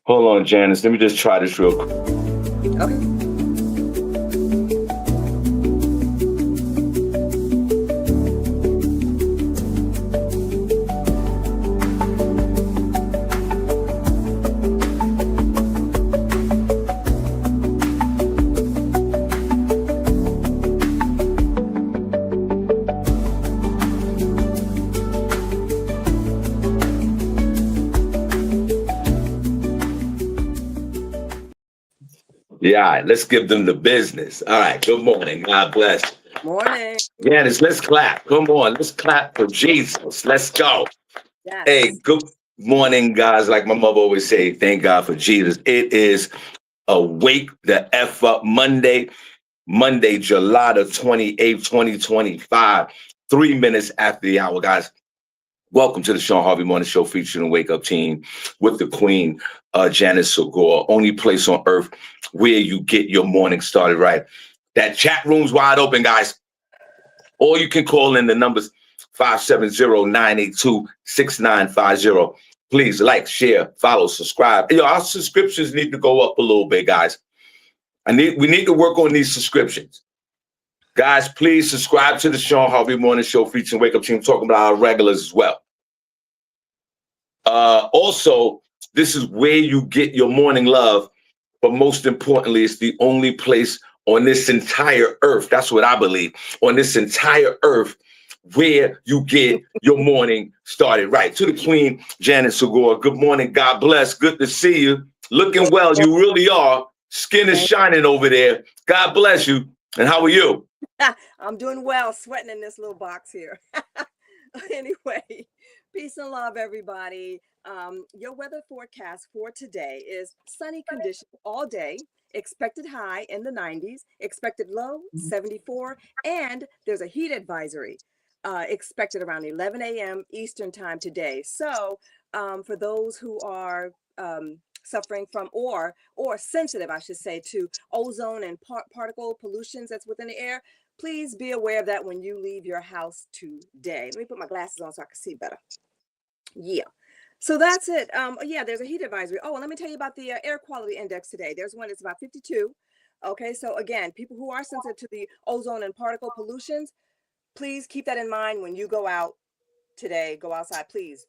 Hold on, Janice. Let me just try this real quick. Okay. Yeah, let's give them the business. All right. Good morning. God bless. Morning. Janice, let's clap. Come on. Let's clap for Jesus. Let's go. Yes. Hey, good morning, guys. Like my mother always say, thank God for Jesus. It is a Wake the F Up Monday, July the 28th, 2025, 3 minutes after the hour, guys. Welcome to the Shawn Harvey Morning Show featuring the Wake Up team with the Queen, Janice Segure. Only place on earth where you get your morning started right. That chat room's wide open, guys. Or you can call in the numbers 570-982-6950. Please like, share, follow, subscribe. Our subscriptions need to go up a little bit, guys. We need to work on these subscriptions. Guys, please subscribe to the Shawn Harvey Morning Show featuring Wake Up team, talking about our regulars as well. Also, this is where you get your morning love, but most importantly, it's the only place on this entire earth, that's what I believe, on this entire earth where you get your morning started right. To the Queen, Janice Segure, good morning, God bless, good to see you. Looking well, you really are. Skin is shining over there. God bless you. And how are you? I'm doing well, sweating in this little box here. Anyway, peace and love, everybody. Your weather forecast for today is sunny conditions all day, expected high in the 90s, expected low 74, and there's a heat advisory expected around 11 a.m. Eastern time today. So for those who are suffering from or sensitive, I should say, to ozone and particle pollutions that's within the air, please be aware of that when you leave your house today. Let me put my glasses on so I can see better. Yeah. So that's it. Yeah, there's a heat advisory. Oh, and let me tell you about the air quality index today. There's one that's about 52. Okay, so again, people who are sensitive to the ozone and particle pollutions, please keep that in mind when you go out today. Go outside, please.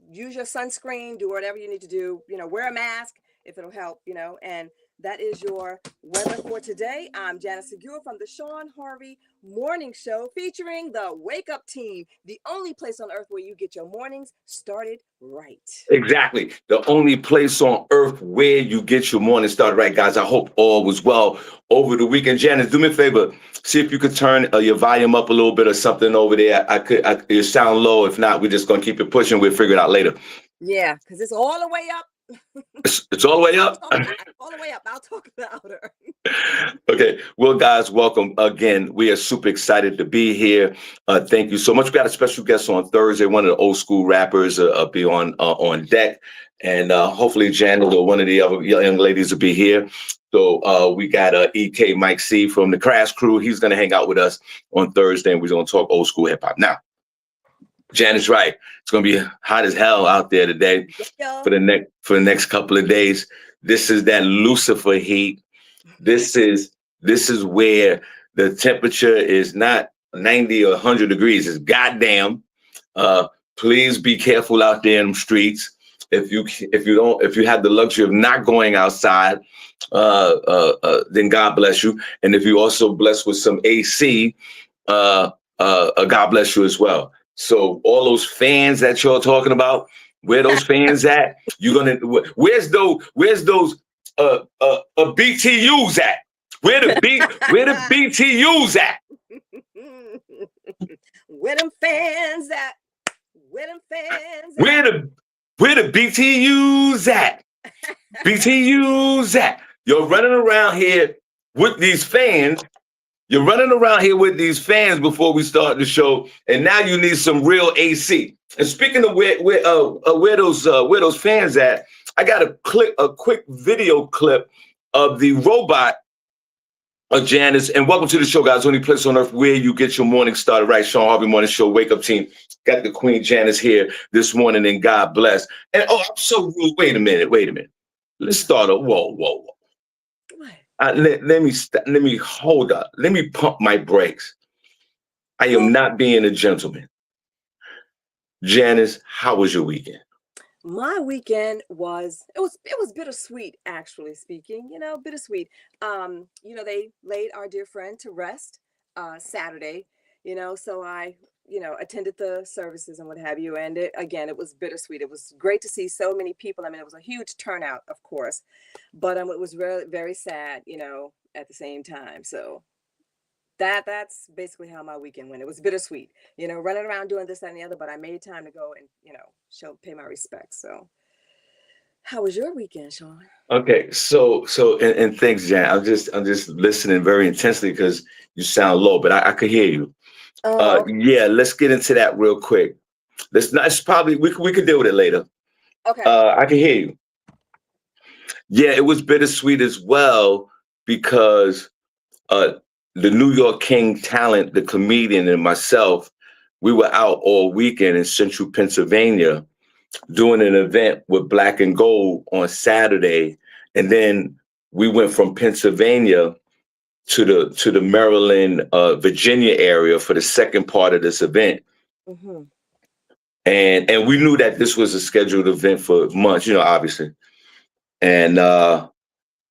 Use your sunscreen, do whatever you need to do, wear a mask if it'll help, and that is your weather for today. I'm Janice Segure from the Shawn Harvey Morning Show featuring the Wake Up team, the only place on earth where you get your mornings started right. Exactly. The only place on earth where you get your morning started right, guys. I hope all was well over the weekend. Janice, do me a favor. See if you could turn your volume up a little bit or something over there. You sound low. If not, we're just going to keep it pushing. We'll figure it out later. Yeah, because it's all the way up. It's all the way up? All the way up. I'll talk louder. Okay. Well, guys, welcome again. We are super excited to be here. Thank you so much. We got a special guest on Thursday. One of the old school rappers be on deck. And hopefully Janet or one of the other young ladies will be here. So we got EK Mike C from the Crash Crew. He's going to hang out with us on Thursday, and we're going to talk old school hip hop. Now, Janet's right. It's going to be hot as hell out there today for the next couple of days. This is that Lucifer heat. This is where the temperature is not 90 or 100 degrees. It's goddamn. Please be careful out there in the streets. If you have the luxury of not going outside, then God bless you. And if you're also blessed with some AC, God bless you as well. So all those fans that you're talking about, where those fans at? Where's those BTUs at? Where the BTUs at? Where them fans at? Where them fans at? Where the BTUs at? BTUs at? You're running around here with these fans. You're running around here with these fans before we start the show, and now you need some real AC. And speaking of where those fans at, I got a quick video clip of the robot of Janice. And welcome to the show, guys. Only place on earth where you get your morning started right. Shawn Harvey Morning Show, Wake Up team. Got the Queen Janice here this morning, and God bless. And I'm so rude. Wait a minute. let's start a whoa. What? Let me hold up. Let me pump my brakes. I Well, am not being a gentleman. Janice, how was your weekend? my weekend was bittersweet, actually speaking. Bittersweet. They laid our dear friend to rest Saturday. So I attended the services and what have you. And it was bittersweet. It was great to see so many people. I mean, it was a huge turnout, of course, but it was very, very sad. At the same time. So that's basically how my weekend went. It was bittersweet, running around doing this, that, and the other, but I made time to go and, pay my respects. So how was your weekend, Shawn? Okay, and thanks, Jan. I'm just listening very intensely because you sound low, but I could hear you. Oh, okay. Yeah, let's get into that real quick. Let's not. It's probably we could deal with it later. Okay. I can hear you. Yeah, it was bittersweet as well because uh, the New York King talent, the comedian, and myself, we were out all weekend in Central Pennsylvania doing an event with Black and Gold on Saturday, and then we went from Pennsylvania to the Maryland, Virginia area for the second part of this event. Mm-hmm. And we knew that this was a scheduled event for months, obviously. And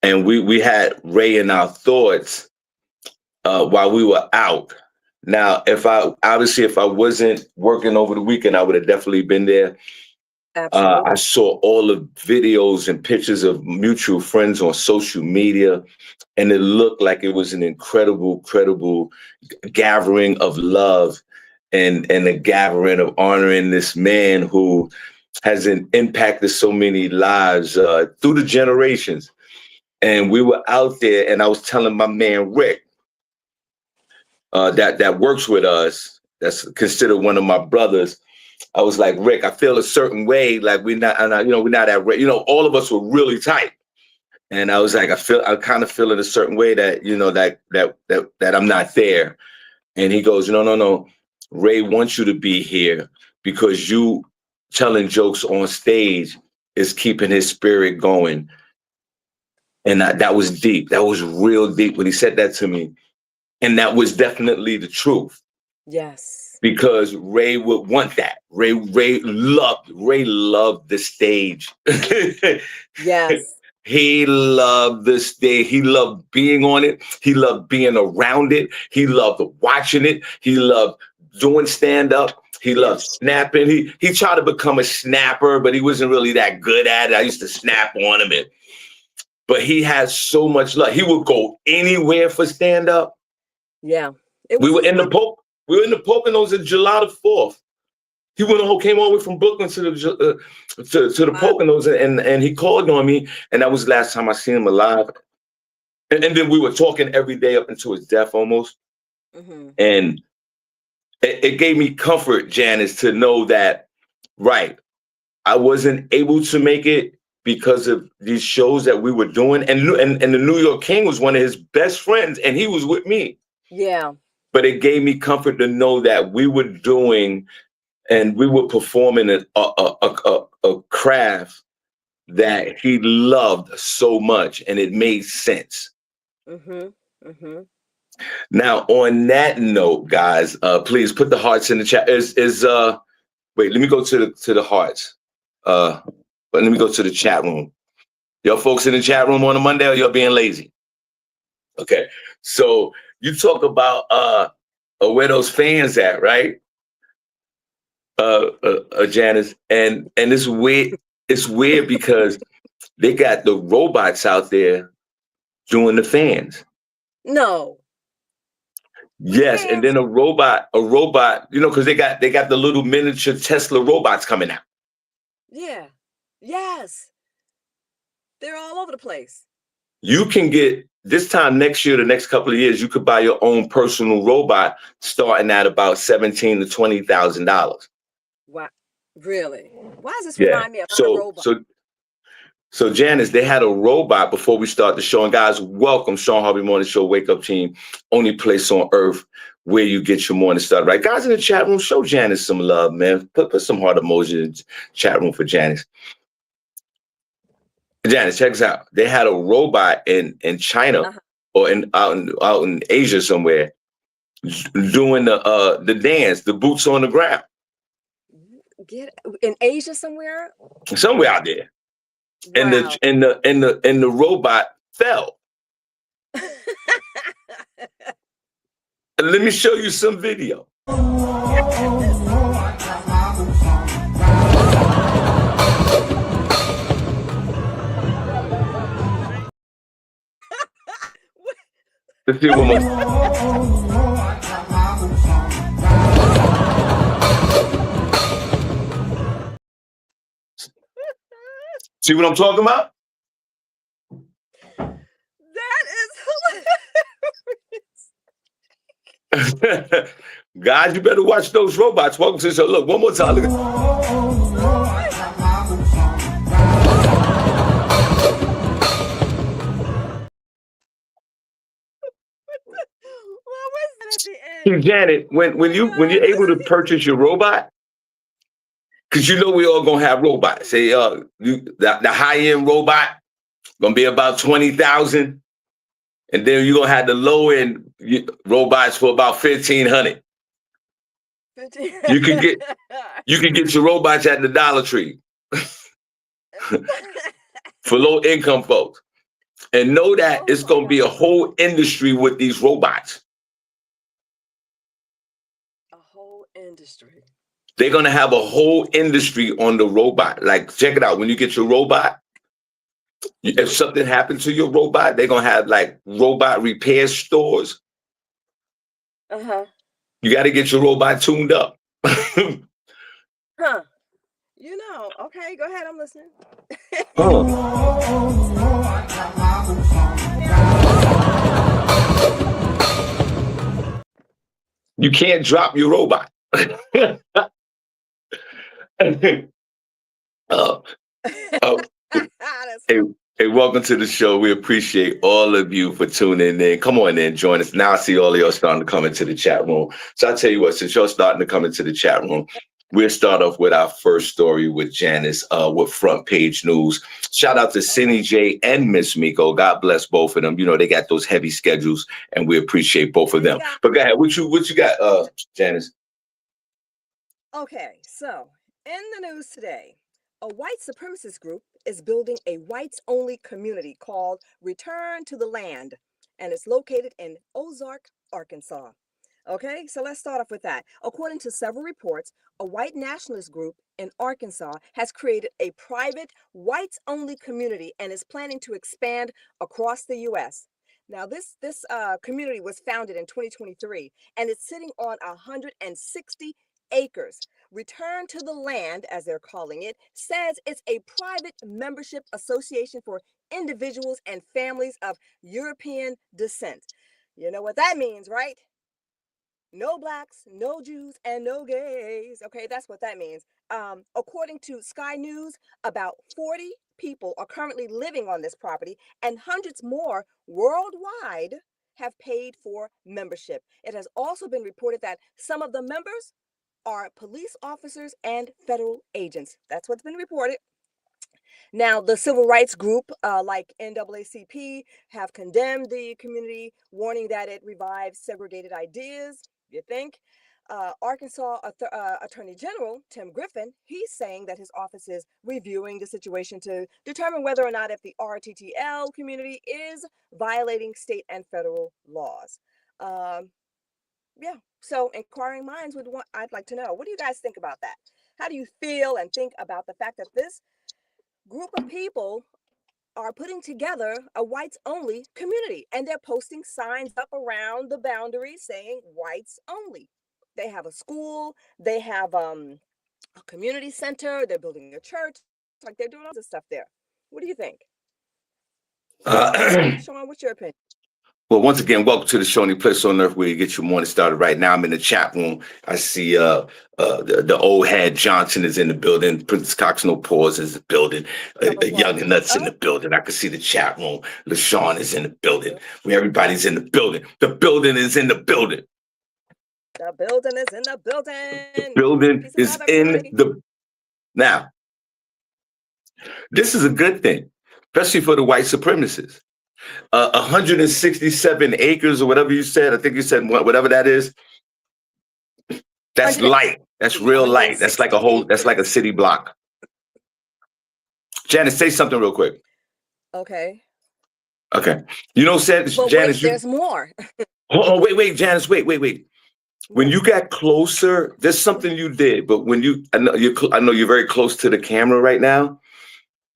we had Ray in our thoughts while we were out. Now, if I wasn't working over the weekend, I would have definitely been there. I Absolutely. saw all the videos and pictures of mutual friends on social media, and it looked like it was an incredible gathering of love and a gathering of honoring this man who has impacted so many lives through the generations. And we were out there, and I was telling my man Rick, that works with us, that's considered one of my brothers. I was like, Rick, I feel a certain way, like we're not at, all of us were really tight. And I was like, I kind of feel in a certain way that, that I'm not there. And he goes, no. Ray wants you to be here because you telling jokes on stage is keeping his spirit going. And that was deep. That was real deep when he said that to me. And that was definitely the truth Yes. because Ray would want that. Ray loved the stage. Yes. He loved the stage. He loved being on it. He loved being around it. He loved watching it. He loved doing stand up. He loved Yes. snapping. He tried to become a snapper, but he wasn't really that good at it. I used to snap on him, but he has so much love. He would go anywhere for stand up. Yeah. It We was were just in the like, Pope. We were in the Poconos in July the 4th. He came all the way from Brooklyn to the wow. Poconos, and he called on me, and that was the last time I seen him alive. And then we were talking every day up until his death almost. Mm-hmm. And it gave me comfort, Janice, to know that, right, I wasn't able to make it because of these shows that we were doing. And the New York King was one of his best friends, and he was with me. Yeah. But it gave me comfort to know that we were doing and we were performing a craft that he loved so much, and it made sense. Mm-hmm. Mm-hmm. Now, on that note, guys, please put the hearts in the chat. Wait, let me go to the hearts. But let me go to the chat room. Y'all folks in the chat room on a Monday, or y'all being lazy? Okay, so you talk about where those fans at, right? Janice, and it's weird. It's weird because they got the robots out there doing the fans. No. Yes, and Fans. then a robot, because they got the little miniature Tesla robots coming out. Yeah. Yes. They're all over the place. You can get this time next year, the next couple of years, you could buy your own personal robot starting at about $17,000 to $20,000. Wow. Really? Why does this Yeah. remind me of So iRobot? so so Janice, they had a robot before we start the show. And guys, welcome Shawn Harvey Morning Show Wake Up Team, only place on earth where you get your morning started. Right, guys in the chat room, show Janice some love, man. Put some heart emoji in the chat room for Janice. Janice, check this out. They had a robot in China Uh-huh. or out in Asia somewhere doing the dance, the boots on the ground, Get in Asia somewhere? somewhere out there, and the Wow. and the and the and the robot fell. Let me show you some video. Yes. Let's see one more. See what I'm talking about? That is hilarious. Guys, you better watch those robots. Welcome to the show. Look, one more time. Look What was that at the end? Janet, when you're able to purchase your robot, because you know we all gonna have robots. Say the high end robot gonna be about 20,000, and then you're gonna have the low end robots for about 1,500. You can get your robots at the Dollar Tree for low income folks, and know that Oh it's my gonna be a God. whole industry with these robots. A whole industry. They're gonna have a whole industry on the robot. Like, check it out. When you get your robot, if something happens to your robot, they're gonna have like robot repair stores. Uh-huh. You got to get your robot tuned up. Huh. Okay, go ahead. I'm listening. You can't drop your robot. uh, uh, hey, hey, welcome to the show. We appreciate all of you for tuning in. Come on in, join us. Now I see all of y'all starting to come into the chat room. So I tell you what, since y'all starting to come into the chat room, we'll start off with our first story with Janice, with front page news. Shout out to Cindy J and Miss Miko. God bless both of them. You know, they got those heavy schedules, and we appreciate both of them. But go ahead, what you got, Janice? Okay, so in the news today, a white supremacist group is building a whites-only community called Return to the Land, and it's located in Ozark, Arkansas. Okay, so let's start off with that. According to several reports, a white nationalist group in Arkansas has created a private whites-only community and is planning to expand across the U.S. Now, this community was founded in 2023, and it's sitting on 160 acres. Return to the Land, as they're calling it, says it's a private membership association for individuals and families of European descent. You know what that means, right? No blacks, no Jews, and no gays. Okay, that's what that means. According to Sky News, about 40 people are currently living on this property, and hundreds more worldwide have paid for membership. It has also been reported that some of the members are police officers and federal agents. That's what's been reported. Now, the civil rights group like NAACP have condemned the community, warning that it revives segregated ideas. You think? Arkansas Attorney General Tim Griffin, he's saying that his office is reviewing the situation to determine whether or not if the RTTL community is violating state and federal laws. Yeah, so inquiring minds would want, I'd like to know, what do you guys think about that? How do you feel and think about the fact that this group of people are putting together a whites only community, and they're posting signs up around the boundary saying whites only? They have a school, they have a community center, they're building a church, like they're doing all this stuff there. What do you think? Shawn, what's your opinion? Well, once again, welcome to the show, any place on earth where you get your morning started. Right now, I'm in the chat room. I see the old head Johnson is in the building. Princess Cox No Pause is in the building. Young and Nuts in the building. I can see the chat room. LaShawn is in the building. Everybody's in the building. The building is in the building. The building is in the building. The building is in the. Now, this is a good thing. especially for the white supremacists. 167 acres or whatever you said. I think you said whatever that is. That's 100, light. That's yeah, real light. That's like a 160 whole. That's like a acres. city block. Janice, say something real quick. Okay. Okay. You know, said But wait, Janice. You there's more. oh wait, Janice. Wait. When What? you got closer, there's something you did. But when you, I know you're very close to the camera right now.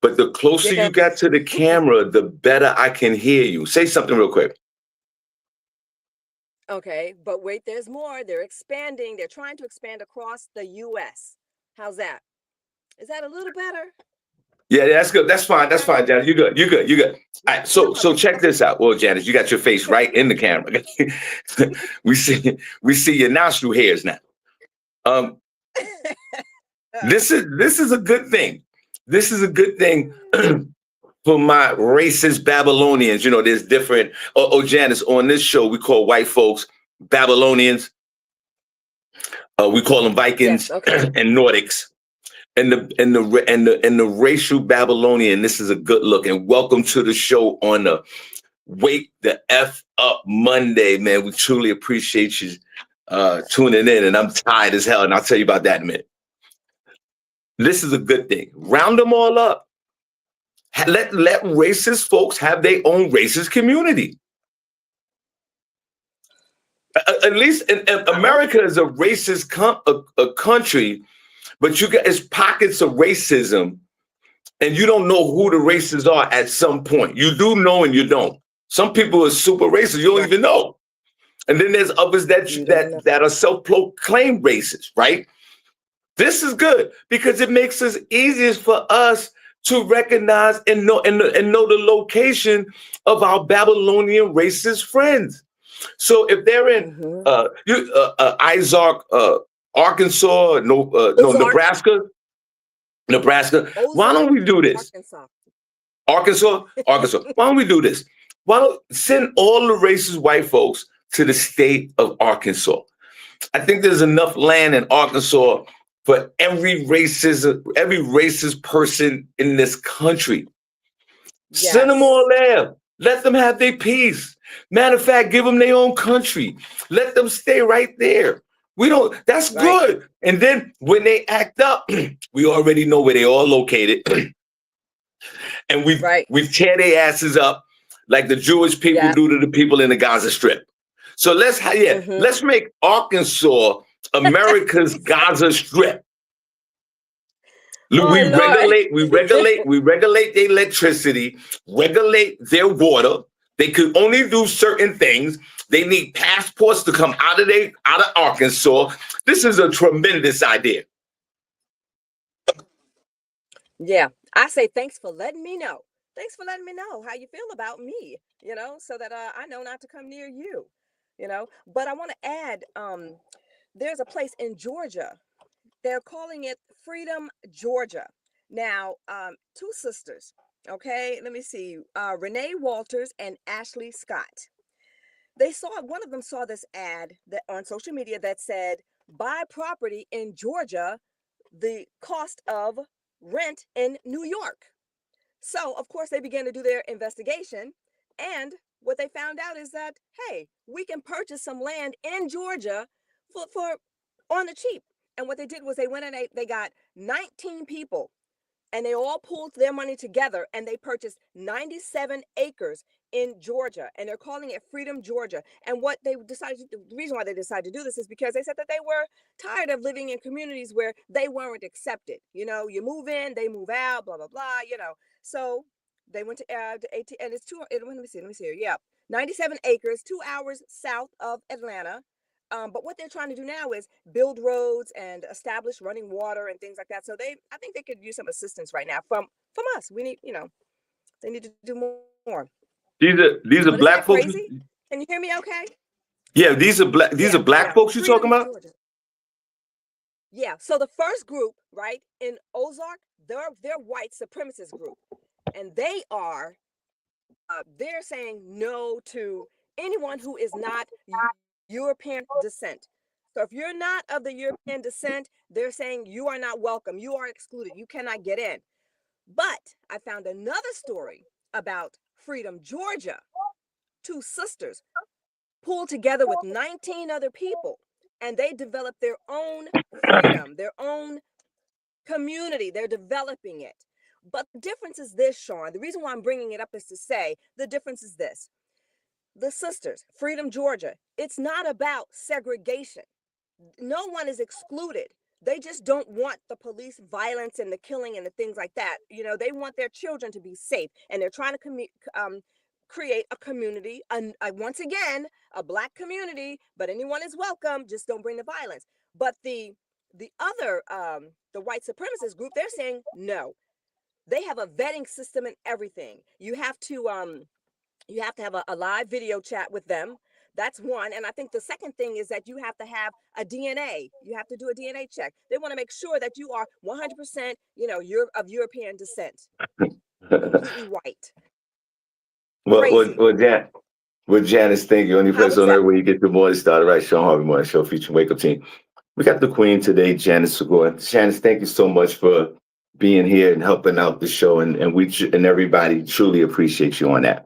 But the closer you got Yes. to the camera, the better I can hear you. Say something real quick. Okay, but wait, there's more. They're expanding. They're trying to expand across the U.S. How's that? Is that a little better? Yeah, that's good. That's fine. That's Okay. fine, Janice. You're good. You're good. You're good. All Yeah. right. No So problem. check this out. Well, Janice, you got your face right in the camera. We see your nostril hairs now. Um, this is a good thing. This is a good thing for my racist Babylonians. You know, there's different. Janice, on this show we call white folks Babylonians. We call them Yes. Vikings Okay. and Nordics. And the racial Babylonian. This is a good look. And welcome to the show on the Wake the F Up Monday, man. We truly appreciate you tuning in. And I'm tired as hell, and I'll tell you about that in a minute. This is a good thing. Round them all up. Let racist folks have their own racist community. At least in America is a racist a country, but you got it's pockets of racism, and you don't know who the racists are at some point. You do know and you don't. Some people are super racist, you don't Right. even know. And then there's others You don't know. that are self-proclaimed racist, right? This is good because it makes it easiest for us to recognize and know the location of our Babylonian racist friends. So if they're in Mm-hmm. Isaac, Arkansas, no Ozark. Nebraska, why don't Ozark, we do this? Arkansas. Arkansas. Why don't we do this? Why don't send all the racist white folks to the state of Arkansas? I think there's enough land in Arkansas for every racist person in this country. Send them all Yes. there. Let them have their peace. Matter of fact, give them their own country. Let them stay right there. We don't, that's Right. good. And then when they act up, we already know where they all located. And Right. we tear their asses up like the Jewish people Yeah. do to the people in the Gaza Strip. So Mm-hmm. let's make Arkansas America's Gaza Strip. Oh Lord. We regulate their electricity, regulate their water. They could only do certain things. They need passports to come out of Arkansas. This is a tremendous idea. Yeah. I say thanks for letting me know. Thanks for letting me know how you feel about me, so that I know not to come near you. But I want to add, there's a place in Georgia. They're calling it Freedom, Georgia. Now, two sisters, okay, let me see, Renee Walters and Ashley Scott. One of them saw this ad that on social media that said, buy property in Georgia, the cost of rent in New York. So, of course, they began to do their investigation. And what they found out is that, hey, we can purchase some land in Georgia for on the cheap. And what they did was they went and they got 19 people, and they all pooled their money together and they purchased 97 acres in Georgia, and they're calling it Freedom, Georgia. And what they decided, the reason why they decided to do this is because they said that they were tired of living in communities where they weren't accepted. You move in, they move out, blah, blah, blah. So they went to AT, and it's let me see here. Yeah, 97 acres, 2 hours south of Atlanta. But what they're trying to do now is build roads and establish running water and things like that. So I think they could use some assistance right now from us. We need, they need to do more. These But are isn't that black folks. crazy? Can you hear me okay? Yeah, these are Yeah, black yeah. folks you're talking Freedom, about. Georgia. Yeah. So the first group, right, in Ozark, they're white supremacist group. And they're saying no to anyone who is not European descent. So if you're not of the European descent, they're saying you are not welcome. You are excluded. You cannot get in. But I found another story about Freedom, Georgia. Two sisters pulled together with 19 other people, and they developed their own freedom, their own community. They're developing it. But the difference is this, Shawn. The reason why I'm bringing it up is to say the difference is this. The sisters, Freedom, Georgia, it's not about segregation. No one is excluded. They just don't want the police violence and the killing and the things like that. They want their children to be safe, and they're trying to create a community, once again, a Black community. But anyone is welcome. Just don't bring the violence. But the other the white supremacist group, they're saying no. They have a vetting system and everything. You have to have a live video chat with them. That's one. And I think the second thing is that you have to have a DNA. You have to do a DNA check. They want to make sure that you are 100%, you're of European descent, completely white. Crazy. Well, Janice, thank you. Only How place was on that? earth where you get the morning started, right? Shawn Harvey Morning Show featuring Wake Up Team. We got the Queen today, Janice Segure. Janice, thank you so much for being here and helping out the show, and and everybody truly appreciate you on that.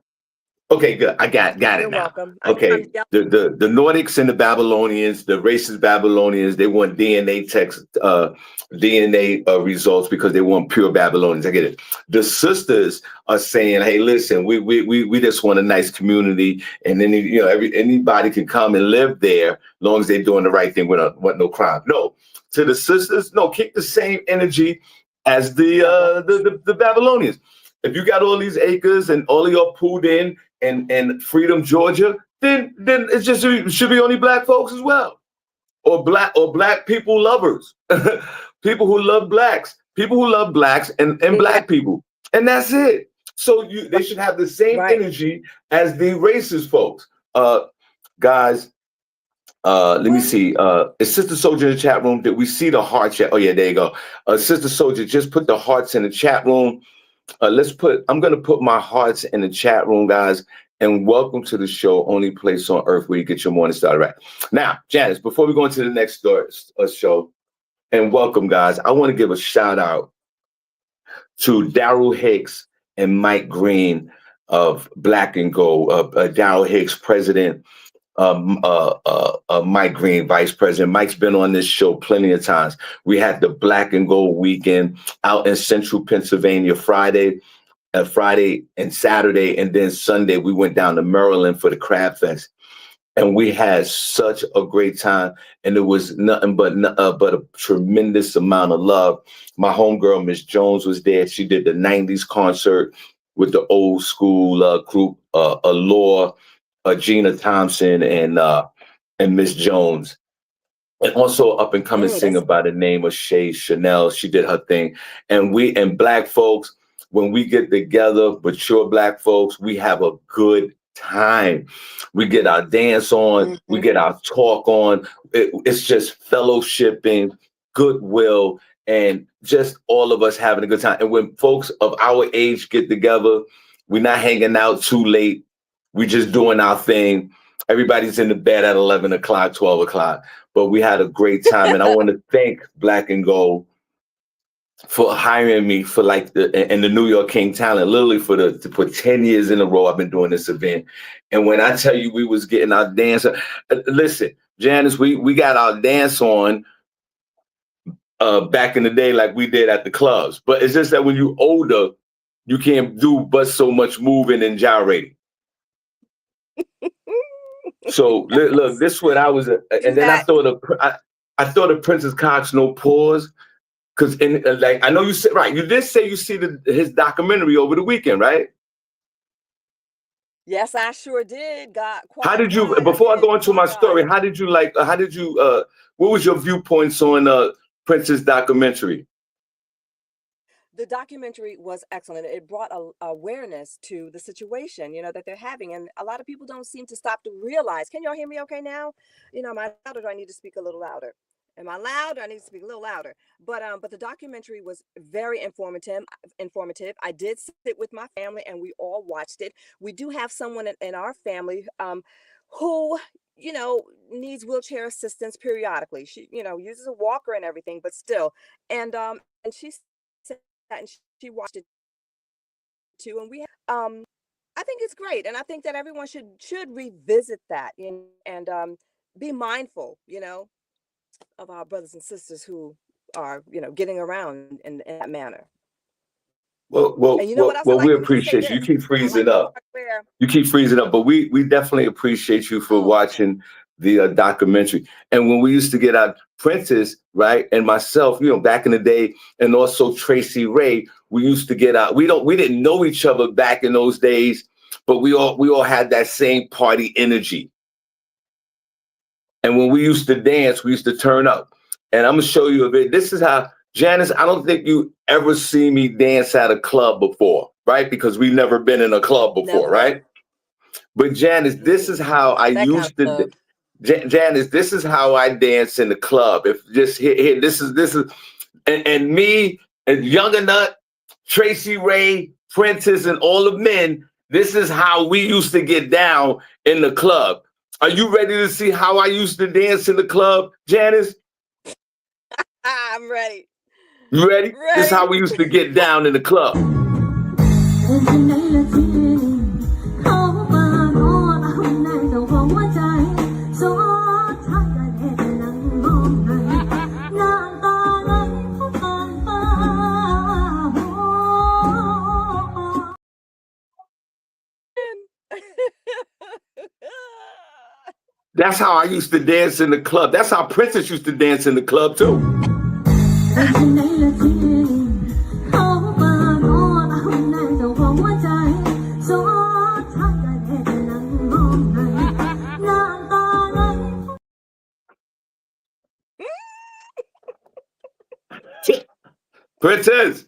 Okay, good. I got it You're now. welcome. Okay, Yep. the Nordics and the Babylonians, the racist Babylonians, they want DNA results because they want pure Babylonians. I get it. The sisters are saying, "Hey, listen, we just want a nice community, and then anybody can come and live there, as long as they're doing the right thing with no crime." No, to the sisters, no, keep the same energy as the Babylonians. If you got all these acres and all of y'all pulled in and Freedom, Georgia, then it should be only Black folks as well, or black people lovers, people who love Blacks and Exactly. Black people, and that's it. So they should have the same Right. energy as the racist folks. Guys, let me Well, see. Is Sister Soldier in the chat room? Did we see the heart chat? Oh yeah, there you go. Sister Soldier, just put the hearts in the chat room. I'm going to put my hearts in the chat room, guys, and welcome to the show, only place on earth where you get your morning started right. Now, Janice, before we go into the next show, and welcome, guys, I want to give a shout out to Daryl Hicks and Mike Green of Black and Gold, Daryl Hicks, president, Mike Green, vice president. Mike's been on this show plenty of times. We had the Black and Gold weekend out in central Pennsylvania Friday and Saturday, and then Sunday we went down to Maryland for the Crab Fest, and we had such a great time. And it was nothing but a tremendous amount of love. My homegirl Miss Jones was there. She did the '90s concert with the old school group, Allure, Gina Thompson, and Miss Jones. And also up and coming singer that's by the name of Shay Chanel. She did her thing. And Black folks, when we get together, mature Black folks, we have a good time. We get our dance on, we mm-hmm. get our talk on. It's just fellowshipping, goodwill, and just all of us having a good time. And when folks of our age get together, we're not hanging out too late. We just doing our thing. Everybody's in the bed at 11 o'clock, 12 o'clock. But we had a great time. And I want to thank Black and Gold for hiring me for the New York King Talent, literally for 10 years in a row. I've been doing this event. And when I tell you we was getting our dance, listen, Janice, we got our dance on back in the day like we did at the clubs. But it's just that when you older, you can't do but so much moving and gyrating. So look, this is what I was, and then That I thought of Princess Cox No Pause. Because I know you said, right, you did say you see his documentary over the weekend, right? Yes, I sure did. God, How quite did you, right. I before I did. go into My my God. story, what was your viewpoints on Prince's documentary? The documentary was excellent. It brought awareness to the situation, that they're having. And a lot of people don't seem to stop to realize. Can y'all hear me okay now? Am I loud, or do I need to speak a little louder? Am I loud? Or I need to speak a little louder. But the documentary was very informative. I did sit with my family and we all watched it. We do have someone in our family who needs wheelchair assistance periodically. She uses a walker and everything, but still. And she sat and she watched it to, and I think it's great, and I think that everyone should revisit that, and be mindful, of our brothers and sisters who are, getting around in that manner. Well, well, And you know what well, else I well, like? we Let me just say appreciate you. You this. keep I freezing like the up. part where, You keep freezing up, but we definitely appreciate you for oh, watching the documentary. And when we used to get our Princess, right, and myself, back in the day, and also Tracy Ray, we used to get out. We didn't know each other back in those days, but we all had that same party energy. And when we used to dance, we used to turn up. And I'm gonna show you a bit. This is how Janice. I don't think you ever see me dance at a club before, right? Because we've never been in a club before, never. right? But Janice, this is how I Not that kind of used to. club. Janice, this is how I dance in the club. If just here, this is, and me and Younger Nut, Tracy Ray, Prentice, and all the men. This is how we used to get down in the club. Are you ready to see how I used to dance in the club, Janice? I'm ready. You ready? This is how Ready. we used to get down in the club. That's how I used to dance in the club. That's how Princess used to dance in the club too. Princess,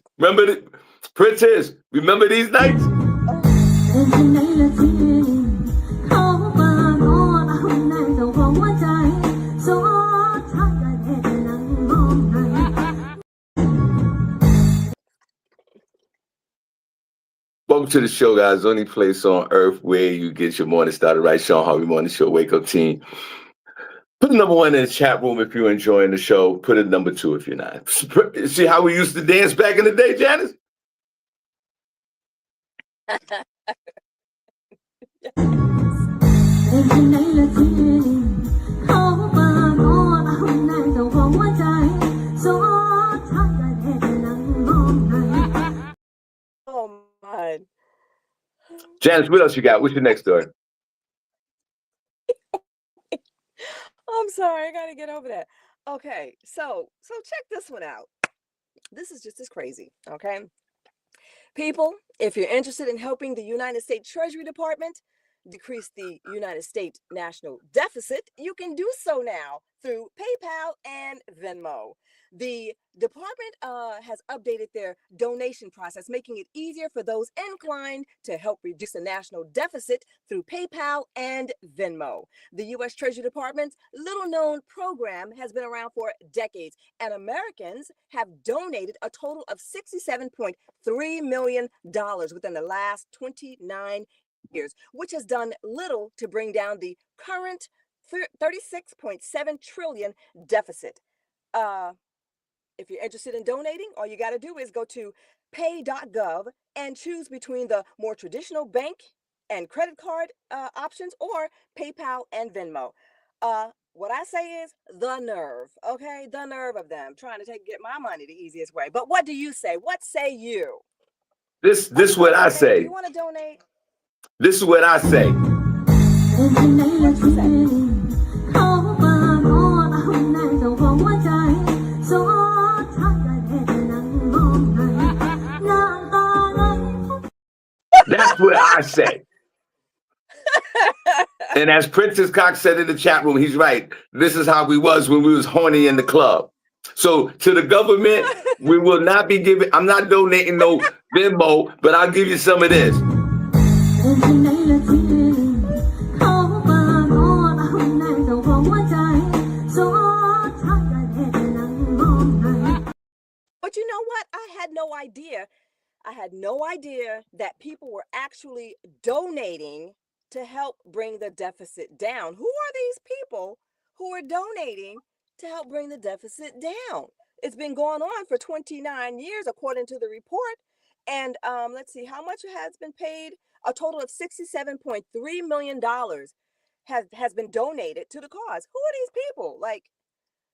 Princess, remember these nights? Welcome to the show, guys. Only place on earth where you get your morning started right. Shawn Harvey Morning Show, Wake Up Team. Put a number 1 in the chat room if you're enjoying the show. Put a number 2 if you're not. See how we used to dance back in the day, Janice? Oh my. Janice, what else you got? What's your next story? I'm sorry, I gotta get over that. Okay, so check this one out. This is just as crazy, okay? People, if you're interested in helping the United States Treasury Department decrease the United States national deficit, you can do so now through PayPal and Venmo. The department has updated their donation process, making it easier for those inclined to help reduce the national deficit through PayPal and Venmo. The U.S. Treasury Department's little-known program has been around for decades, and Americans have donated a total of $67.3 million within the last 29 years, which has done little to bring down the current 36.7 trillion deficit. If you're interested in donating, all you got to do is go to pay.gov and choose between the more traditional bank and credit card options or PayPal and Venmo. What I say is the nerve, okay? The nerve of them trying to get my money the easiest way. But what do you say? What say you? This Are is you going what to I donate? Do say. you want to donate? This is what I say. What you say? That's what I say. And as Princess Cox said in the chat room, he's right. This is how we was when we was horny in the club. So to the government, we will not be giving, I'm not donating no Venmo, but I'll give you some of this. But you know what? I had no idea that people were actually donating to help bring the deficit down. Who are these people who are donating to help bring the deficit down? It's been going on for 29 years, according to the report. And let's see, how much has been paid? A total of $67.3 million has been donated to the cause. Who are these people? Like,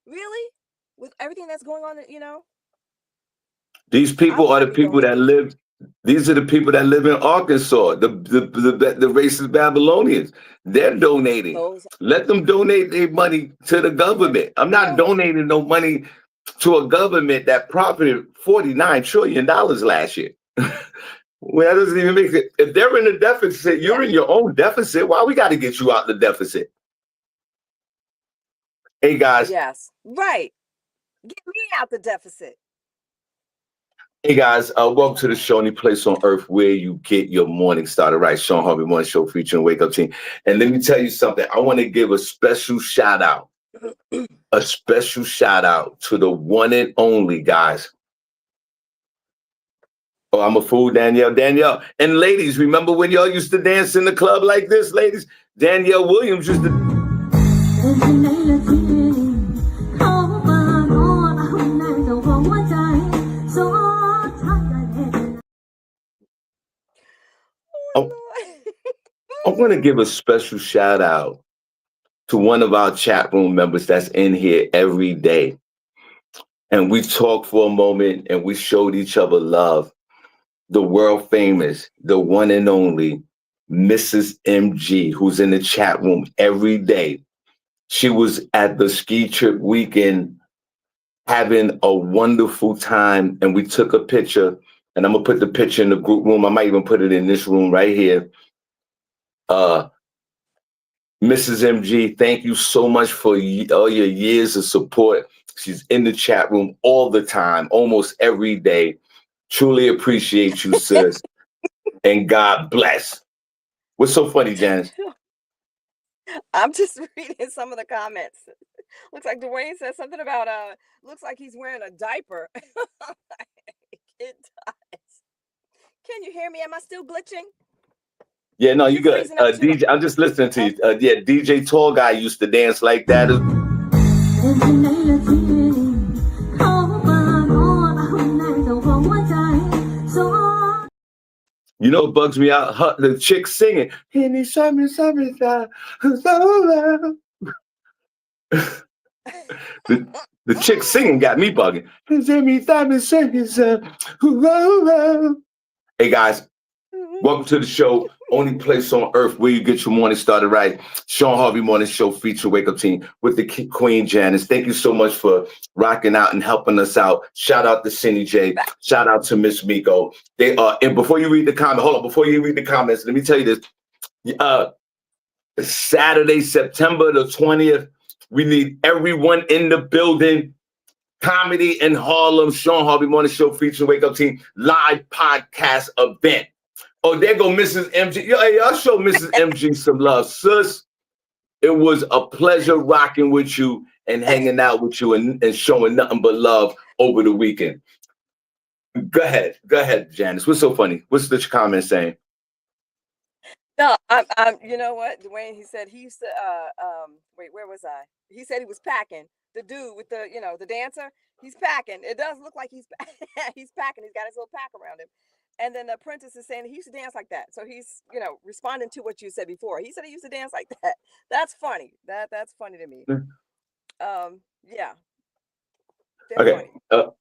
really? With everything that's going on, These I people would are the probably people donate that to. live. These are the people that live in Arkansas. The racist Babylonians. They're donating. Those. Let them donate their money to the government. I'm not donating no money to a government that profited $49 trillion last year. Well, that doesn't even make it. If they're in a deficit, Yeah. you're in your own deficit. Why we got to get you out the deficit? Hey guys, Yes. Right. Get me out the deficit. hey guys, welcome to the show, only place on earth where you get your morning started. Right, Shawn Harvey Morning Show featuring Wake Up Team. And let me tell you something. I want to give a special shout out to the one and only guys. Oh, I'm a fool, Danielle. Danielle. And ladies, remember when y'all used to dance in the club like this, ladies? Danielle Williams used to. Oh, I want to give a special shout out to one of our chat room members that's in here every day. And we talked for a moment and we showed each other love. The world famous, the one and only Mrs. MG, who's in the chat room every day. She was at the ski trip weekend having a wonderful time. And we took a picture, and I'm going to put the picture in the group room. I might even put it in this room right here. Mrs. MG, thank you so much for all your years of support. She's in the chat room all the time, almost every day. Truly appreciate you, sis. And God bless. What's so funny, Janice? I'm just reading some of the comments. Looks like Dwayne says something about looks like he's wearing a diaper. It does. Can you hear me? Am I still glitching? Yeah, no, you You're good. freezing up too. DJ, I'm just listening to you. Okay. Yeah, DJ Tall Guy used to dance like that. You know what bugs me out? The chick singing. The chick singing got me bugging. Hey guys, welcome to the show. Only place on earth where you get your morning started right. Shawn Harvey Morning Show feature Wake Up Team with the Queen Janice. Thank you so much for rocking out and helping us out. Shout out to Cindy J. Shout out to Miss Miko. They are. And before you read the comment, hold on. Before you read the comments, let me tell you this. Saturday, September the 20th. We need everyone in the building. Comedy in Harlem, Shawn Harvey Morning Show featuring Wake Up Team live podcast event. Oh, there go Mrs. MG. Yo, hey, y'all show Mrs. MG some love. Sis, it was a pleasure rocking with you and hanging out with you and showing nothing but love over the weekend. Go ahead, Janice. What's so funny? What's the comment saying? No, you know what, Dwayne, he said he used to, wait, where was I? He said he was packing. The dude with the, the dancer, he's packing. It does look like he's he's packing. He's got his little pack around him. And then the apprentice is saying he used to dance like that. So he's, responding to what you said before. He said he used to dance like that. That's funny. That's funny to me. Yeah. Okay.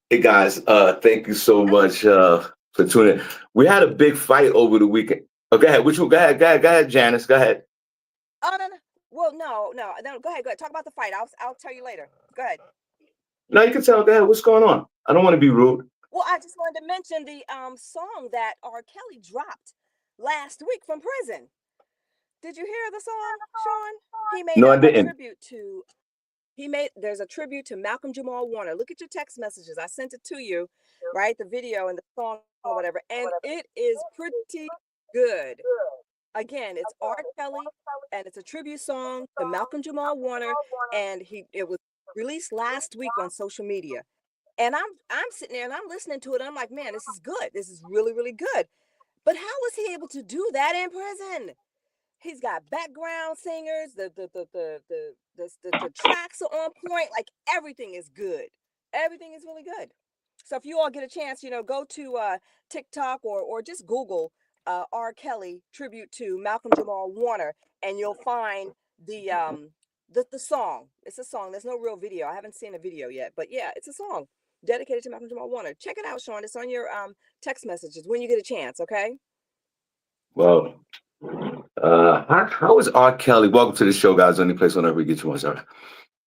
Hey guys, thank you so much for tuning in. We had a big fight over the weekend. Oh, go ahead. Go ahead, Janice. Go ahead. Oh no. Well, no. Go ahead. Talk about the fight. I'll tell you later. Go ahead. No, you can tell. Go ahead. What's going on? I don't want to be rude. Well, I just wanted to mention the song that R. Kelly dropped last week from prison. Did you hear the song, Shawn? He made No, I a didn't. tribute to. There's a tribute to Malcolm Jamal Warner. Look at your text messages. I sent it to you, right? The video and the song or whatever, and it is pretty good. Again, it's R. Kelly, and it's a tribute song to Malcolm Jamal Warner, and it was released last week on social media. And I'm sitting there and I'm listening to it. And I'm like, man, this is good. This is really, really good. But how was he able to do that in prison? He's got background singers. The tracks are on point. Like everything is good. Everything is really good. So if you all get a chance, go to TikTok or just Google R. Kelly tribute to Malcolm Jamal Warner, and you'll find the song. It's a song. There's no real video. I haven't seen a video yet, but yeah, it's a song dedicated to Malcolm Jamal Warner. Check it out, Shawn. It's on your text messages when you get a chance. Okay. Well, how is R. Kelly? Welcome to the show, guys. Only place on earth we get you one. Sorry.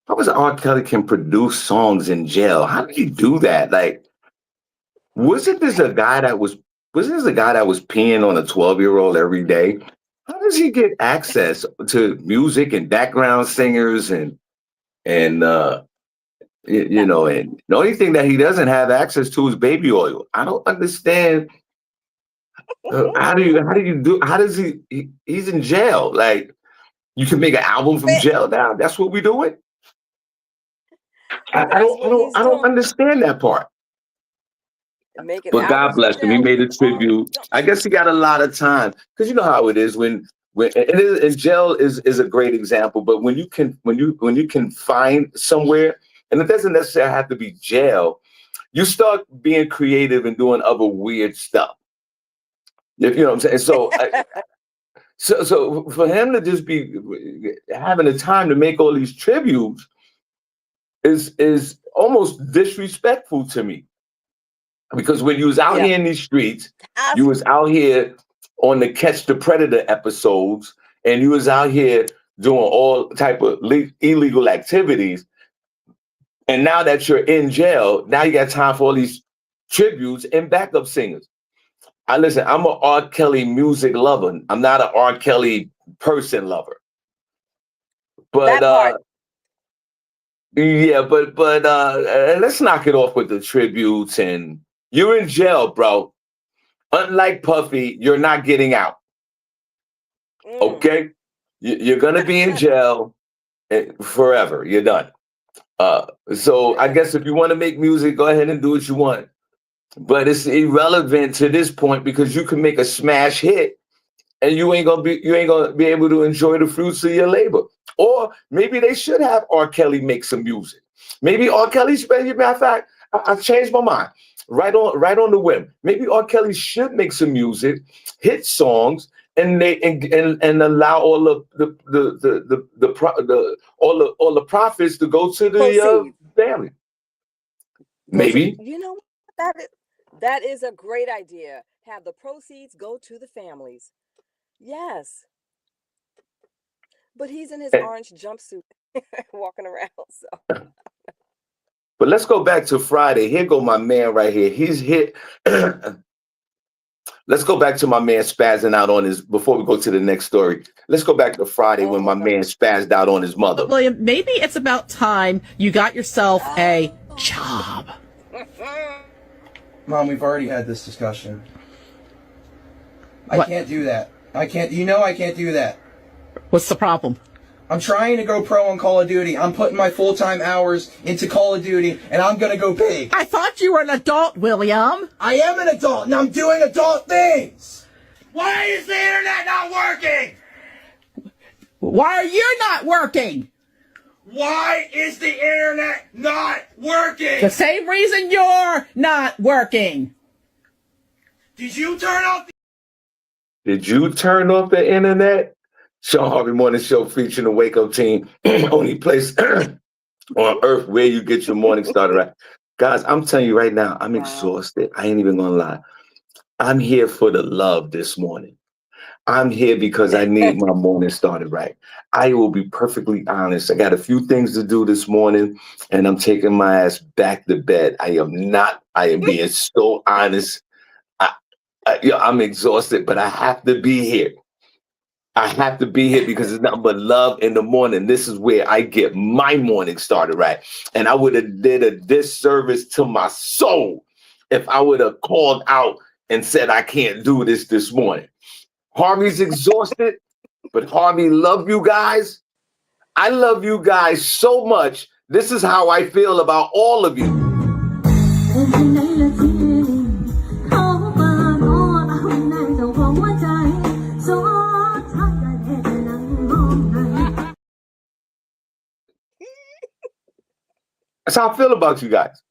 How is R. Kelly can produce songs in jail? How did he do that? Like, wasn't this a guy that was peeing on a 12-year-old every day? How does he get access to music and background singers and That part. and the only thing that he doesn't have access to is baby oil. I don't understand. How does he's in jail? Like, you can make an album from jail now. That's what we're doing. I That's what he's don't doing. understand that part. Making But God albums from bless him. He jail. made a tribute. I guess he got a lot of time because you know how it is when and jail is a great example. But when you can find somewhere, and it doesn't necessarily have to be jail, you start being creative and doing other weird stuff. You know what I'm saying? So for him to just be having the time to make all these tributes is almost disrespectful to me. Because when you was out Yeah. here in these streets, you was out here on the Catch the Predator episodes, and you was out here doing all type of illegal activities. And now that you're in jail, now you got time for all these tributes and backup singers. I'm an R. Kelly music lover. I'm not an R. Kelly person lover. But That part. yeah, but let's knock it off with the tributes. And you're in jail, bro. Unlike Puffy, you're not getting out. Okay? You're going to be in jail forever. You're done. So I guess if you want to make music, go ahead and do what you want. But it's irrelevant to this point because you can make a smash hit and you ain't gonna be able to enjoy the fruits of your labor. Or maybe they should have R. Kelly make some music. Maybe R. Kelly matter of fact, I changed my mind. Right on the whim. Maybe R. Kelly should make some music, hit songs, and allow all the profits to go to the family. Maybe. You know, that is a great idea. Have the proceeds go to the families. Yes. But he's in his orange jumpsuit walking around. So. But let's go back to Friday. Here go my man right here. He's hit. Let's go back to my man spazzing out on his, before we go to the next story. Let's go back to Friday when my man spazzed out on his mother. William, maybe it's about time you got yourself a job. Mom, we've already had this discussion. I can't do that. I can't do that. What's the problem? I'm trying to go pro on Call of Duty. I'm putting my full-time hours into Call of Duty, and I'm going to go big. I thought you were an adult, William. I am an adult, and I'm doing adult things. Why is the internet not working? Why are you not working? Why is the internet not working? The same reason you're not working. Did you turn off the internet? Shawn Harvey Morning Show featuring the Wake Up team. Only place on earth where you get your morning started right. Guys, I'm telling you right now, I'm exhausted. I ain't even gonna lie. I'm here for the love this morning. I'm here because I need my morning started right. I will be perfectly honest. I got a few things to do this morning, and I'm taking my ass back to bed. I am being so honest. I'm exhausted, but I have to be here. I have to be here because it's nothing but love in the morning. This is where I get my morning started right. And I would have did a disservice to my soul if I would have called out and said, I can't do this morning. Harvey's exhausted, but Harvey, love you guys. I love you guys so much. This is how I feel about all of you. That's how I feel about you guys.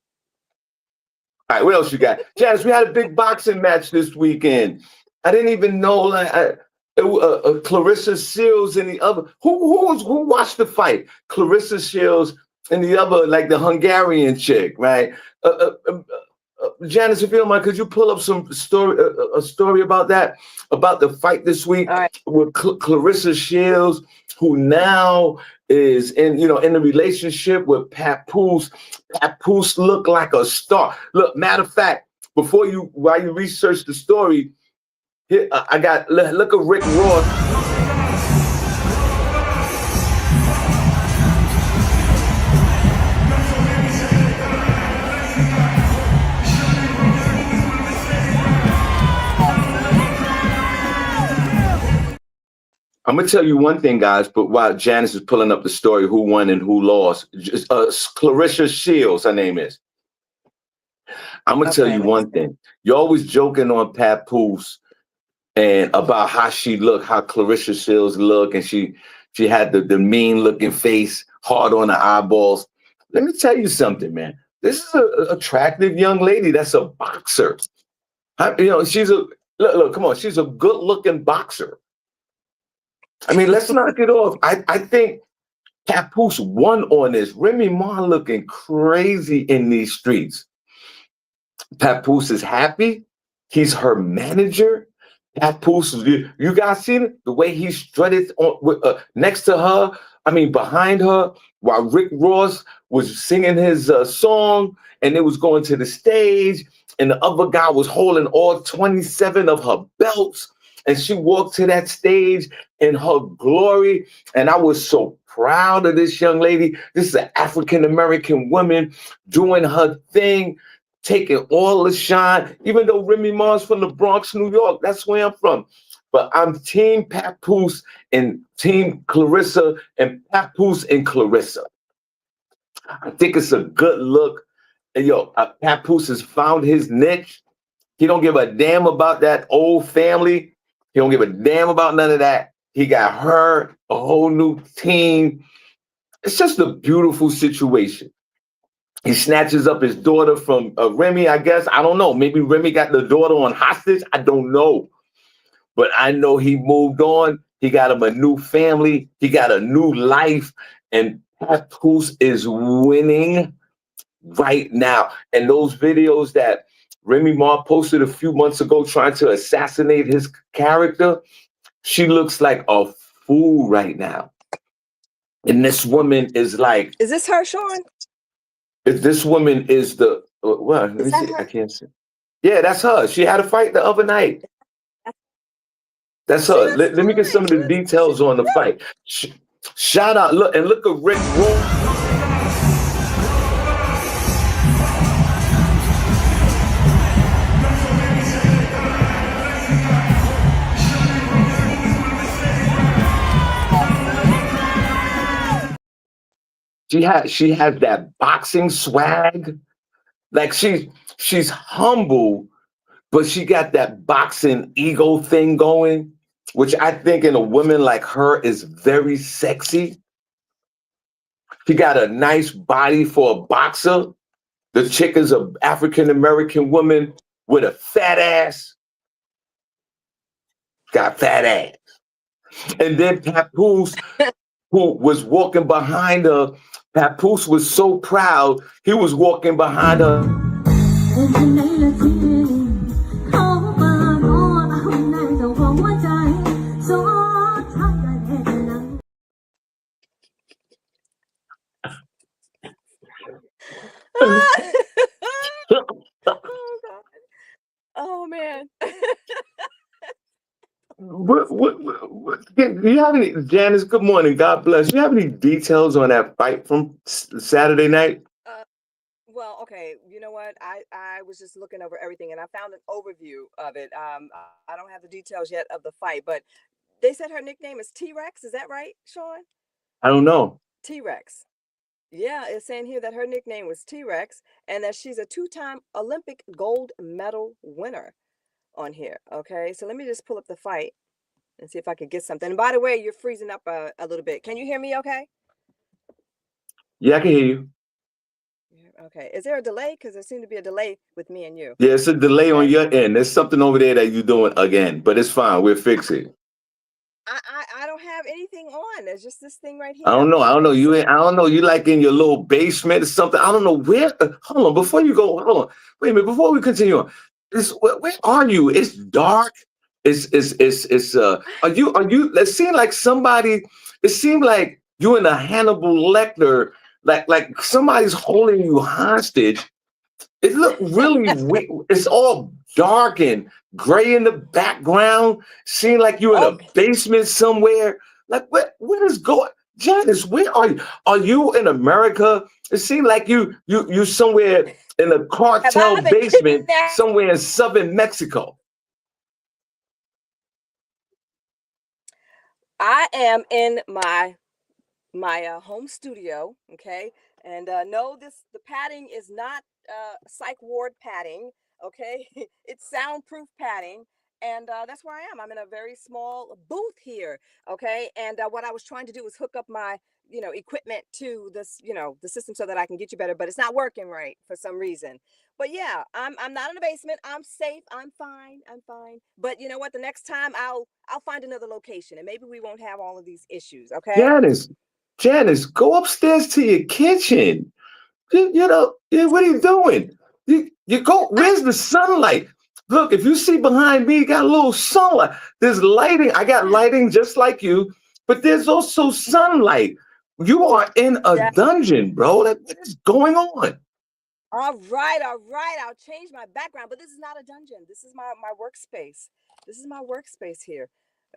All right, what else you got? Janice, we had a big boxing match this weekend. I didn't even know, like, Clarissa Shields and the other. Who watched the fight? Clarissa Shields and the other, like the Hungarian chick, right? Janice, if you don't mind, could you pull up some story, a story about that, about the fight this week All right. with Clarissa Shields, who now is in a relationship with Papoose. Papoose looked like a star. Look, matter of fact, while you research the story, here I got look at Rick Ross. I'm gonna tell you one thing, guys. But while Janice is pulling up the story, who won and who lost, Clarissa Shields, her name is. I'm gonna tell you one thing. You're always joking on Papoose and about how she looked, how Clarissa Shields looked, and she had the mean looking face, hard on the eyeballs. Let me tell you something, man. This is an attractive young lady that's a boxer. She's a look. Come on, she's a good looking boxer. I mean, let's knock it off. I think Papoose won on this. Remy Ma looking crazy in these streets. Papoose is happy. He's her manager. Papoose, you guys seen it? The way he strutted next to her, behind her, while Rick Ross was singing his song, and it was going to the stage, and the other guy was holding all 27 of her belts. And she walked to that stage in her glory. And I was so proud of this young lady. This is an African-American woman doing her thing, taking all the shine, even though Remy Ma's from the Bronx, New York. That's where I'm from. But I'm Team Papoose and Team Clarissa, and Papoose and Clarissa. I think it's a good look. And Papoose has found his niche. He don't give a damn about that old family. He don't give a damn about none of that. He got her, a whole new team. It's just a beautiful situation. He snatches up his daughter from Remy, I guess. I don't know. Maybe Remy got the daughter on hostage. I don't know. But I know he moved on. He got him a new family. He got a new life. And Papoose is winning right now. And those videos that Remy Ma posted a few months ago trying to assassinate his character, she looks like a fool right now. And this woman is like... Is this her, Shawn? This woman is the... Well, let me see. Her? I can't see. Yeah, that's her. She had a fight the other night. That's her. Let me get some of the details on the fight. Shout out. Look at Rick Ross. She has that boxing swag. Like she's humble, but she got that boxing ego thing going, which I think in a woman like her is very sexy. She got a nice body for a boxer. The chick is an African-American woman with a fat ass. Got fat ass. And then Papoose, who was walking behind her, Papoose was so proud, he was walking behind her. Oh, God. Oh, man. Do you have any, Janice, good morning, God bless. Do you have any details on that fight from Saturday night? Well, okay, you know what? I was just looking over everything and I found an overview of it. I don't have the details yet of the fight, but they said her nickname is T-Rex. Is that right, Shawn? I don't know. T-Rex. Yeah, it's saying here that her nickname was T-Rex and that she's a two-time Olympic gold medal winner on here. Okay, so let me just pull up the fight and see if I can get something. And by the way, you're freezing up a little bit. Can you hear me okay? Yeah, I can hear you. Okay. Is there a delay? Because there seemed to be a delay with me and you. Yeah, it's a delay on Okay. your end. There's something over there that you're doing again, but it's fine. We'll fix it. I don't have anything on. There's just this thing right I here. don't know. I don't know. Okay. So I don't know. You like in your little basement or something. I don't know where. Hold on. Before you go, hold on. Wait a minute. Before we continue on, where are you? It's dark. Are you? It seemed like somebody. It seemed like you in a Hannibal Lecter. Like somebody's holding you hostage. It looked really weird. It's all dark and gray in the background. Seemed like you're in a okay. basement somewhere. Like what is going? Janice, where are you? Are you in America? It seemed like you somewhere in a Have cartel I been basement kidnapped? somewhere in southern Mexico. I am in my home studio, okay? And no, the padding is not psych ward padding, okay? It's soundproof padding. And that's where I am. I'm in a very small booth here, okay? And what I was trying to do was hook up my, equipment to this, the system so that I can get you better, but it's not working right for some reason. But yeah, I'm not in the basement. I'm safe. I'm fine. I'm fine. But you know what? The next time I'll find another location and maybe we won't have all of these issues, okay? Janice, Janice, go upstairs to your kitchen. What are you doing? You go, I where's the sunlight? Look, if you see behind me, you got a little sunlight. There's lighting. I got lighting just like you, but there's also sunlight. You are in a that dungeon, bro. What is going on? all right, all right. I'll change my background, but this is not a dungeon. This is my workspace. This is my workspace here.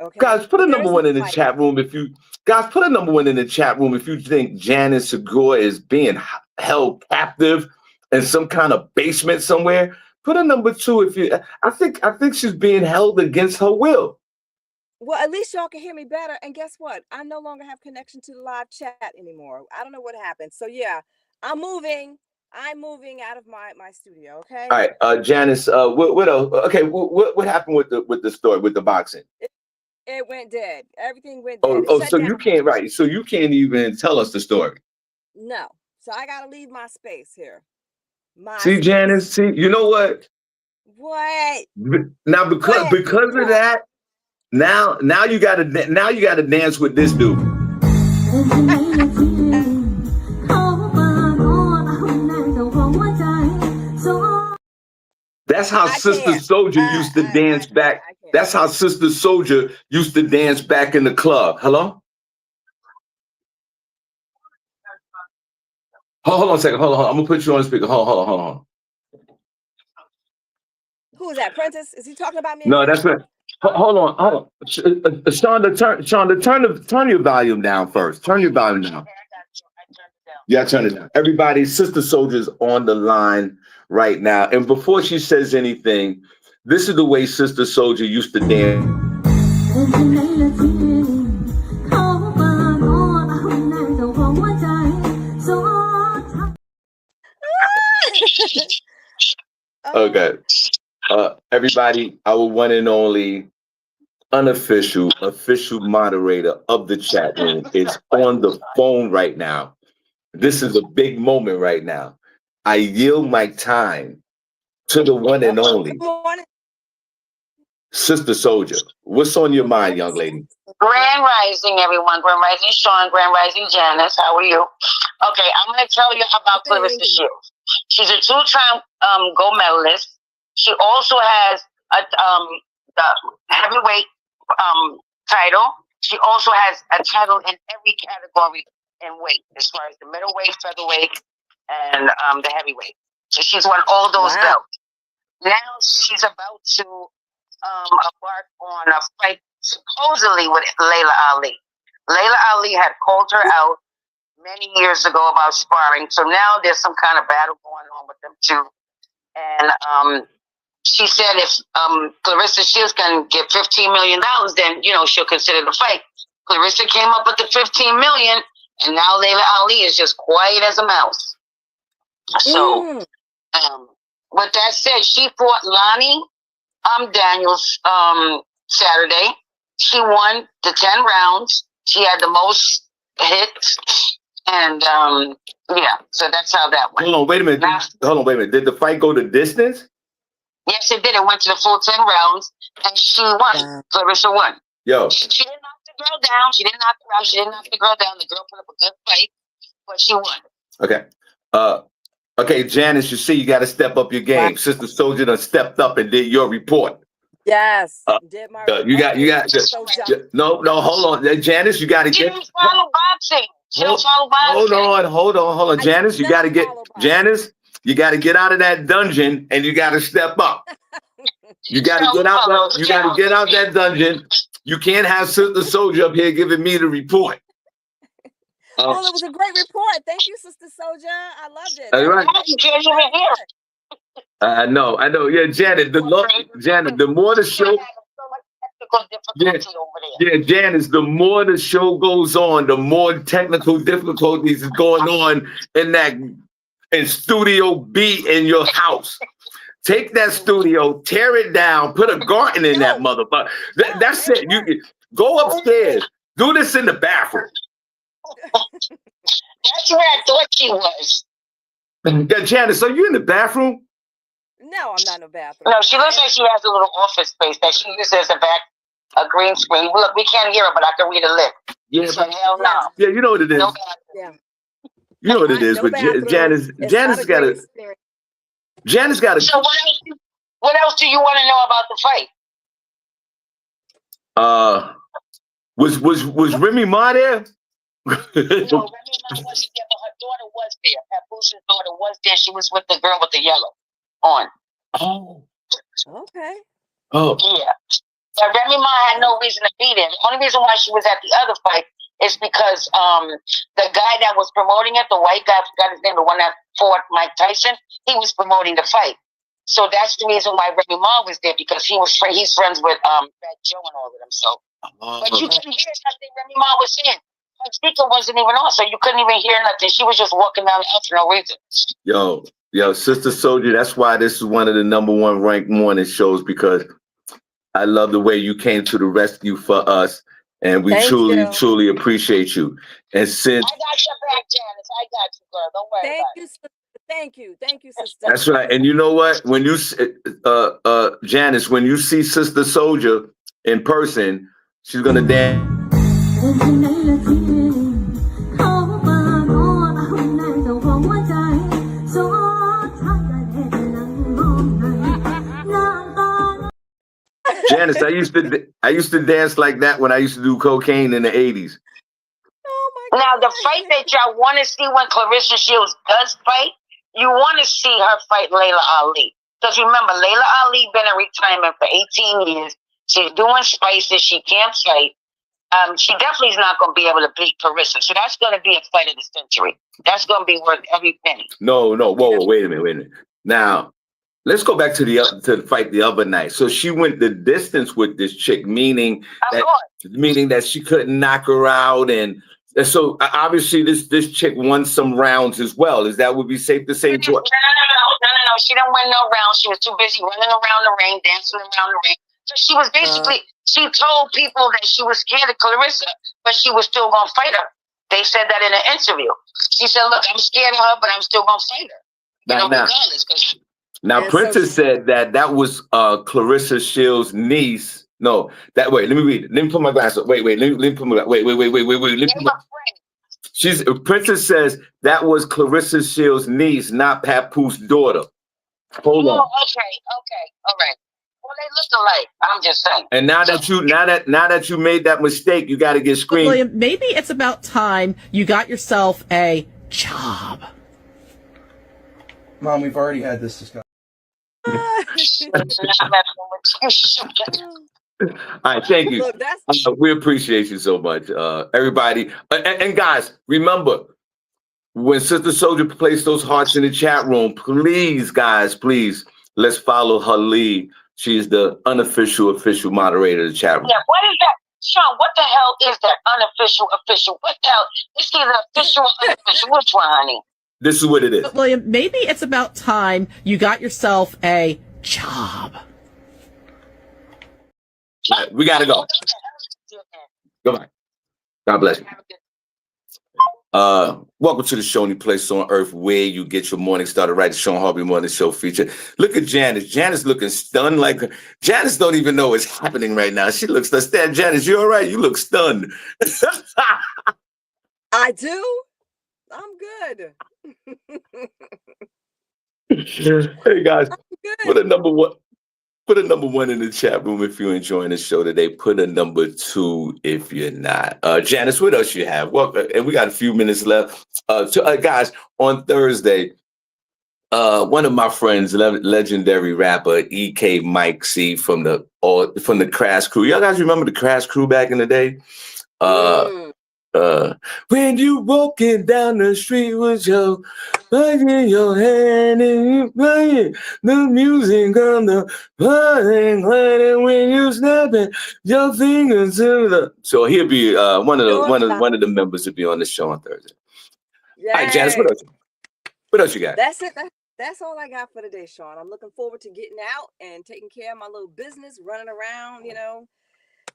Okay. Guys, put a But there number is no one in the light. chat room if you guys put a number one in the chat room if you think Janice Segure is being held captive in some kind of basement somewhere. Put a number two if you. I think she's being held against her will. Well, at least y'all can hear me better. And guess what? I no longer have connection to the live chat anymore. I don't know what happened. So yeah, I'm moving. I'm moving out of my studio. All Okay. right, Janice. What else? Okay, what happened with the story with the boxing? It, it went dead. Everything went dead. Oh, It oh, shut so down. you can't right? So you can't even tell us the story. No. So I gotta leave my space here. My See, space. Janice. See, you know what? What? Now Go ahead. because of that, now you gotta dance with this dude. That's how I Sister can't. Soldier used to dance back. I can't. That's how Sister Soldier used to dance back in the club. Hello? Hold on a second. Hold on. I'm gonna put you on the speaker. Hold on. Who is that? Princess? Is he talking about me No, again? that's right. Hold on. Shonda, turn your volume down first. Turn your volume down. Yeah, turn it down. Everybody, Sister Soldier's on the line right now. And before she says anything, this is the way Sister Soldier used to dance. Oh, Okay. Everybody, our one and only unofficial, official moderator of the chat room is on the phone right now. This is a big moment right now. I yield my time to the one and uh-oh. only Good morning. Sister Soldier. What's on your Good mind, morning, young lady? Grand Rising, everyone. Grand Rising, Shawn. Grand Rising, Janice. How are you? Okay, I'm going to tell you about Sister. Clarissa Shields. She's a two-time gold medalist. She also has the heavyweight title. She also has a title in every category in weight, as far as the middleweight, featherweight, and the heavyweight. So she's won all those Wow. belts. Now she's about to embark on a fight supposedly with Layla Ali. Layla Ali had called her out many years ago about sparring, so now there's some kind of battle going on with them too. And she said if Clarissa Shields can get $15 million, then she'll consider the fight. Clarissa came up with the $15 million, and now Layla Ali is just quiet as a mouse. So, with that said, she fought Lonnie Daniels Saturday. She won the 10 rounds. She had the most hits. And yeah, so that's how that went. Hold on, wait a minute. Now, Hold on, wait a minute. Did the fight go the distance? yes, it did. It went to the full 10 rounds, and she won. Wow. Clarissa won. Yo, She didn't knock the girl down. She didn't knock her out. She didn't knock the girl down. The girl put up a good fight, but she won. okay. Okay, Janice, you see, you got to step up your game. Wow. Sister Soldier done stepped up and did your report. Yes. Did my You got. No, hold on, Janice, you got to She get. don't follow boxing. She don't follow boxing. Hold on, Janice, you got to get. Janice, you got to get out of that dungeon and you got to step up. You got to get out. You got to get out that dungeon. You can't have Sister Soldier up here giving me the report. Well, it was a great report. Thank you, Sister Soldier. I loved it. All right. You can't even hear. I know. Yeah, Janet. The more the show. Yeah, Janice, the more the show goes on, the more technical difficulties is going on in Studio B in your house. Take that studio, tear it down, put a garden in that motherfucker. That's it. You go upstairs. Do this in the bathroom. That's where I thought she was. Janice, are you in the bathroom? No, I'm not in the bathroom. No, she looks like she has a little office space that she uses as a green screen. Look, we can't hear her, but I can read her lip. Yeah, So hell no. Yeah, you know what it is. No Yeah. You know what it is, No but bathroom. Janice It's got not a great to. experience. Janice got to. So what else do you want to know about the fight? Was Remy Ma there? No, Remy Ma wasn't there, but her daughter was there. Papoos's daughter was there. She was with the girl with the yellow on. Oh. Okay. Oh. Yeah. But Remy Ma had no reason to be there. The only reason why she was at the other fight is because the guy that was promoting it, the white guy, I forgot his name, the one that fought Mike Tyson, he was promoting the fight. So that's the reason why Remy Ma was there, because he's friends with Fat Joe and all of them. So, but you couldn't hear nothing Remy Ma was saying. Her speaker wasn't even on, so you couldn't even hear nothing. She was just walking down the aisle for no reason. Yo, Sister Soldier, that's why this is one of the #1 ranked morning shows, because I love the way you came to the rescue for us, and we truly appreciate you. And since I got your back, Janice. I got you, girl. Don't worry about it. Thank you, sister. that's right. And you know what? When you Janice, when you see Sister Soldier in person, she's gonna dance. Janice, I used to dance like that when I used to do cocaine in the 80s. Oh my God. Now, the fight that y'all want to see when Clarissa Shields does fight, you want to see her fight Layla Ali. Because remember, Layla Ali been in retirement for 18 years. She's doing spices. She can't fight. She definitely is not going to be able to beat Clarissa. So that's going to be a fight of the century. That's going to be worth every penny. No. Whoa, wait a minute. Now, let's go back to the fight the other night. So she went the distance with this chick, meaning that she couldn't knock her out, and so obviously this chick won some rounds as well. Is that would be safe to say? No. She didn't win no rounds. She was too busy running around the ring, dancing around the ring. So she was basically, she told people that she was scared of Clarissa, but she was still going to fight her. They said that in an interview. She said, look, I'm scared of her, but I'm still going to fight her. Regardless. Now, Princess said that was Clarissa Shields' niece. No, let me read it. Let me put my glasses up. Wait, let me put my Princess says that was Clarissa Shields' niece, not Papoose' daughter. Hold on. Okay. All right. Well, they look alike. I'm just saying. And now that you made that mistake, you got to get screened. William, maybe it's about time you got yourself a job. Mom, we've already had this discussion. All right, thank you. Look, we appreciate you so much, everybody. And guys, remember, when Sister Soldier placed those hearts in the chat room, please, let's follow her lead. She's the official moderator of the chat room. Yeah, what is that? Shawn, what the hell is that unofficial, official? What the hell? It's either official or unofficial. Which one, honey? This is what it is. William, maybe it's about time you got yourself a job. Right, we got to go. Goodbye. God bless you. Welcome to the show, only place on earth where you get your morning started right. The Shawn Harvey Morning Show feature. Look at Janice. Janice looking stunned. Like Janice don't even know what's happening right now. She looks stunned. Janice, you all right? You look stunned. I do. I'm good. Hey guys, Good. put a number one. Put a number one in the chat room if you're enjoying the show today. Put a number two if you're not. Janice, what else you have? Well, and we got a few minutes left. Guys, on Thursday, one of my friends, legendary rapper EK Mike C from the Crash Crew. Y'all guys remember the Crash Crew back in the day? Mm. When you walking down the street with your bag in your hand and you playing the music on the playing when you snapping your fingers to the. So he'll be one of the members will be on the show on Thursday. All right, Janice, what else? What else you got? That's it. That's all I got for today, Shawn. I'm looking forward to getting out and taking care of my little business, running around,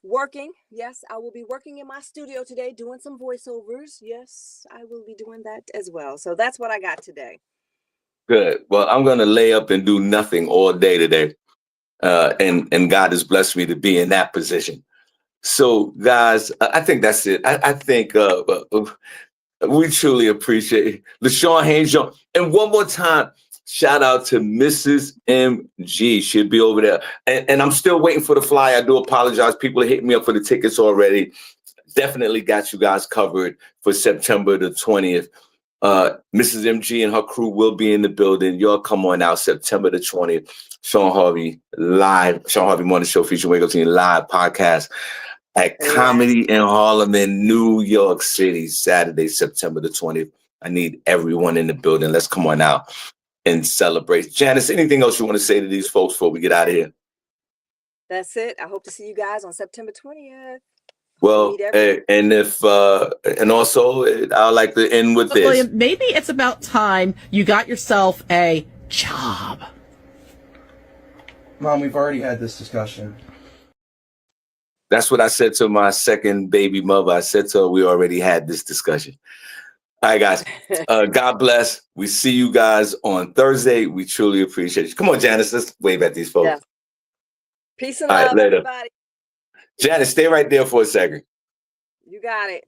working. Yes, I will be working in my studio today, doing some voiceovers. Yes, I will be doing that as well. So that's what I got today. Good. Well, I'm going to lay up and do nothing all day today. And God has blessed me to be in that position. So, guys, I think that's it. I think we truly appreciate LaShawn Haynes. And one more time, shout out to Mrs. MG. She'll be over there. And I'm still waiting for the flyer. I do apologize. People are hitting me up for the tickets already. Definitely got you guys covered for September the 20th. Mrs. MG and her crew will be in the building. Y'all come on out September the 20th. Shawn Harvey live. Shawn Harvey Morning Show featuring Wake Up Team live podcast at Comedy in Harlem in New York City, Saturday, September the 20th. I need everyone in the building. Let's come on out and celebrate. Janice, anything else you want to say to these folks before we get out of here? That's it. I hope to see you guys on September 20th. Well, and also I'd like to end with this. William, maybe it's about time you got yourself a job. Mom, we've already had this discussion. That's what I said to my second baby mother. I said to her, we already had this discussion. All right, guys. God bless. We see you guys on Thursday. We truly appreciate you. Come on, Janice. Let's wave at these folks. Yeah. Peace and love, everybody. Janice, stay right there for a second. You got it.